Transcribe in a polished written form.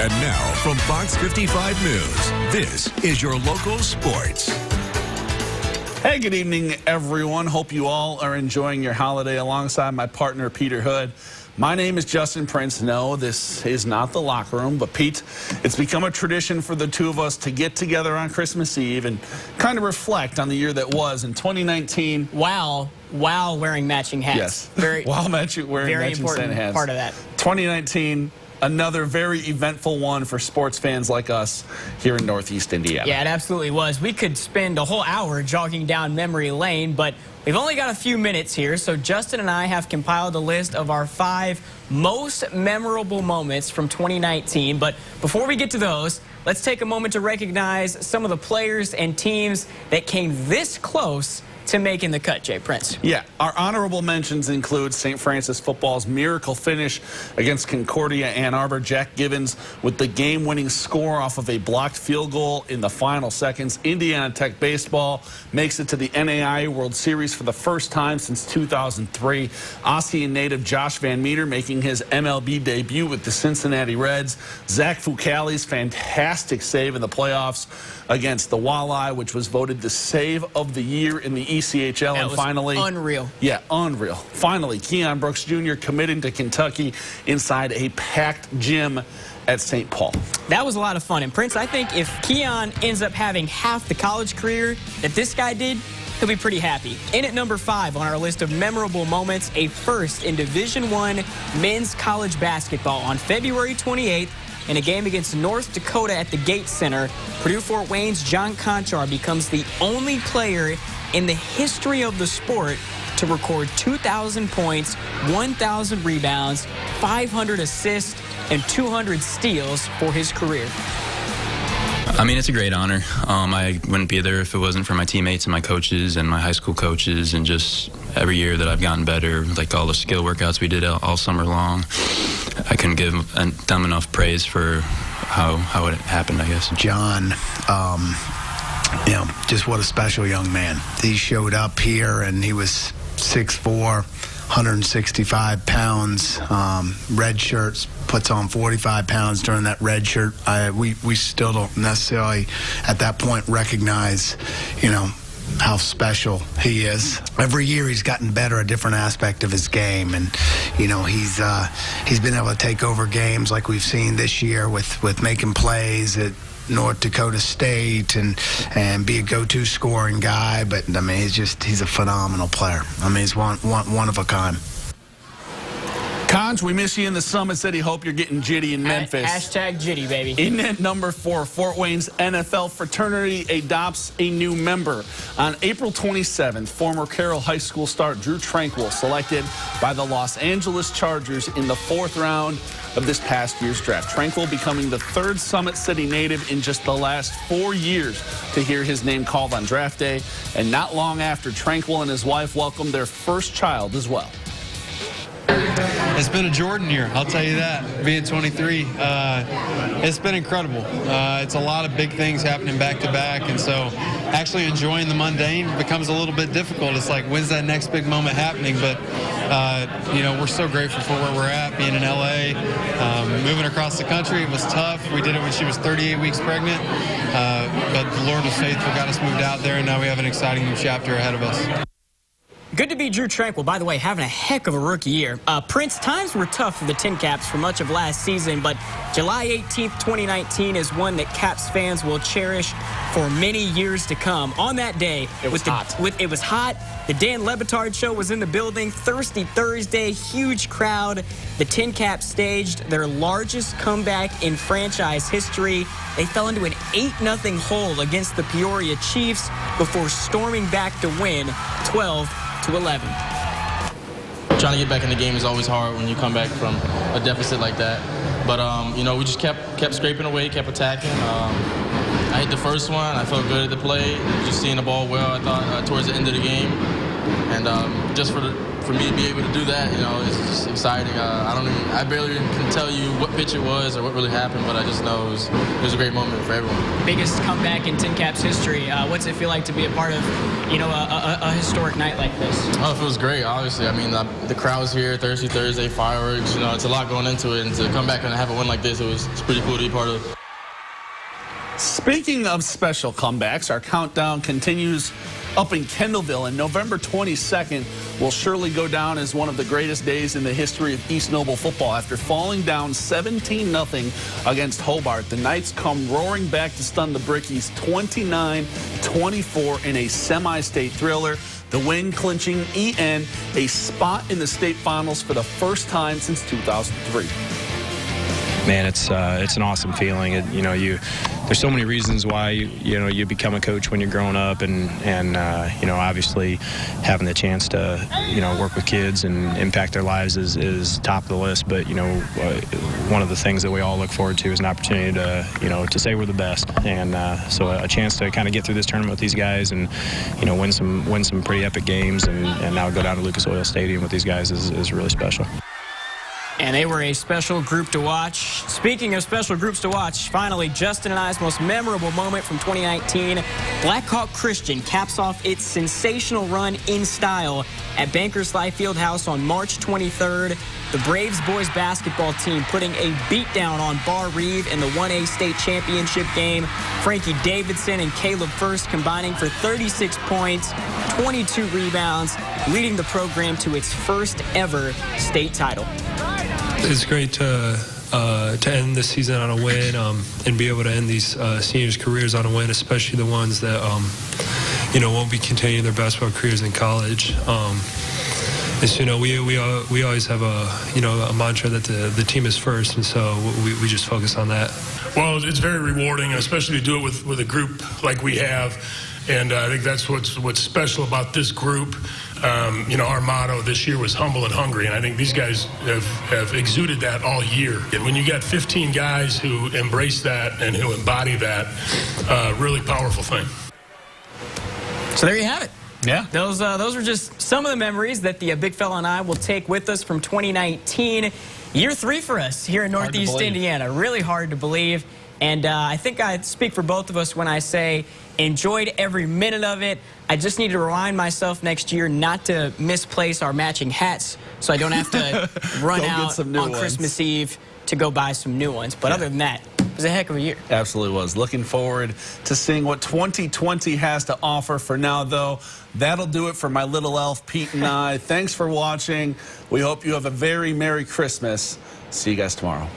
And now, from Fox 55 News, this is your local sports. Hey, good evening, everyone. Hope you all are enjoying your holiday alongside my partner, Peter Hood. My name is Justin Prince. No, this is not the locker room, but Pete, it's become a tradition for the two of us to get together on Christmas Eve and kind of reflect on the year that was in 2019. Wow, wearing matching hats. Yes, very, wearing matching Santa hats. Part of that. 2019. Another very eventful one for sports fans like us here in Northeast Indiana. Yeah, it absolutely was. We could spend a whole hour jogging down memory lane, but we've only got a few minutes here, so Justin and I have compiled a list of our 5 most memorable moments from 2019. But before we get to those, let's take a moment to recognize some of the players and teams that came this close to making the cut, Jay Prince. Yeah, our honorable mentions include St. Francis football's miracle finish against Concordia Ann Arbor. Jack Givens with the game-winning score off of a blocked field goal in the final seconds. Indiana Tech baseball makes it to the NAIA World Series for the first time since 2003. Ossian native Josh Van Meter making his MLB debut with the Cincinnati Reds. Zach Fucale's fantastic save in the playoffs against the Walleye, which was voted the save of the year in the ECHL. That and was finally, unreal. Yeah, unreal. Finally, Keon Brooks Jr. committing to Kentucky inside a packed gym at St. Paul. That was a lot of fun. And Prince, I think if Keon ends up having half the college career that this guy did, he'll be pretty happy. In at number 5 on our list of memorable moments, a first in Division I men's college basketball on February 28th. In a game against North Dakota at the Gates Center, Purdue-Fort Wayne's John Conchar becomes the only player in the history of the sport to record 2,000 points, 1,000 rebounds, 500 assists, and 200 steals for his career. I mean, it's a great honor. I wouldn't be there if it wasn't for my teammates and my coaches and my high school coaches, and just every year that I've gotten better, like all the skill workouts we did all summer long. I couldn't give them enough praise for how it happened, I guess. John, you know, just what a special young man. He showed up here and he was 6'4", 165 pounds, red shirts, puts on 45 pounds during that red shirt. We still don't necessarily at that point recognize, you know, how special he is. Every year he's gotten better, a different aspect of his game, and you know he's been able to take over games like we've seen this year with making plays at North Dakota State and be a go-to scoring guy. But I mean, he's a phenomenal player. I mean, he's one of a kind. Conch, we miss you in the Summit City. Hope you're getting jitty in Memphis. Hashtag jitty, baby. In at number 4, Fort Wayne's NFL fraternity adopts a new member. On April 27th, former Carroll High School star Drew Tranquil selected by the Los Angeles Chargers in the 4th round of this past year's draft. Tranquil becoming the 3rd Summit City native in just the last 4 years to hear his name called on draft day. And not long after, Tranquil and his wife welcomed their first child as well. It's been a Jordan year, I'll tell you that, being 23. It's been incredible. It's a lot of big things happening back-to-back, and so actually enjoying the mundane becomes a little bit difficult. It's like, when's that next big moment happening? But, you know, we're so grateful for where we're at, being in L.A., moving across the country. It was tough. We did it when she was 38 weeks pregnant, but the Lord was faithful, got us moved out there, and now we have an exciting new chapter ahead of us. Good to be Drew Tranquil, by the way, having a heck of a rookie year. Prince, times were tough for the Tin Caps for much of last season, but July 18th, 2019 is one that Caps fans will cherish for many years to come. On that day, it was hot. It was hot. The Dan Le Batard show was in the building. Thirsty Thursday, huge crowd. The Tin Caps staged their largest comeback in franchise history. They fell into an 8-0 hole against the Peoria Chiefs before storming back to win 12-11. Trying to get back in the game is always hard when you come back from a deficit like that. But, you know, we just kept scraping away, kept attacking. I hit the first one. I felt good at the play. Just seeing the ball well, I thought, towards the end of the game. And just for for me to be able to do that, it's just exciting. I barely can tell you what pitch it was or what really happened, but I just know it was a great moment for everyone. Biggest comeback in Tin Caps history. What's it feel like to be a part of, a historic night like this? Oh, it feels great, obviously. I mean, the crowd's here, Thursday, fireworks. It's a lot going into it, and to come back and have a win like this, it's pretty cool to be part of. Speaking of special comebacks, our countdown continues up in Kendallville, and November 22nd will surely go down as one of the greatest days in the history of East Noble football. After falling down 17-0 against Hobart, the Knights come roaring back to stun the Brickies 29-24 in a semi-state thriller. The win clinching EN a spot in the state finals for the first time since 2003. Man, it's an awesome feeling. There's so many reasons why you become a coach when you're growing up, and obviously having the chance to work with kids and impact their lives is top of the list. But one of the things that we all look forward to is an opportunity to say we're the best, and so a chance to kind of get through this tournament with these guys and win some pretty epic games, and now go down to Lucas Oil Stadium with these guys is really special. And they were a special group to watch. Speaking of special groups to watch, finally, Justin and I's most memorable moment from 2019. Blackhawk Christian caps off its sensational run in style at Bankers Life Fieldhouse on March 23rd. The Braves boys basketball team putting a beatdown on Bar Reeve in the 1A state championship game. Frankie Davidson and Caleb First combining for 36 points, 22 rebounds, leading the program to its first ever state title. It's great to end the season on a win and be able to end these seniors' careers on a win, especially the ones that won't be continuing their basketball careers in college. We always have a mantra that the team is first, and so we just focus on that. Well, it's very rewarding, especially to do it with a group like we have, and I think that's what's special about this group. Our motto this year was humble and hungry, and I think these guys have exuded that all year. And when you got 15 guys who embrace that and who embody that, really powerful thing. So there you have it. Yeah. Those were just some of the memories that the big fella and I will take with us from 2019. Year 3 for us here in Northeast Indiana. Really hard to believe. And I think I speak for both of us when I say enjoyed every minute of it. I just need to remind myself next year not to misplace our matching hats so I don't have to run out on Christmas Eve to go buy some new ones. But other than that, it was a heck of a year. Absolutely was. Looking forward to seeing what 2020 has to offer. For now, though, that'll do it for my little elf, Pete, and I. Thanks for watching. We hope you have a very Merry Christmas. See you guys tomorrow.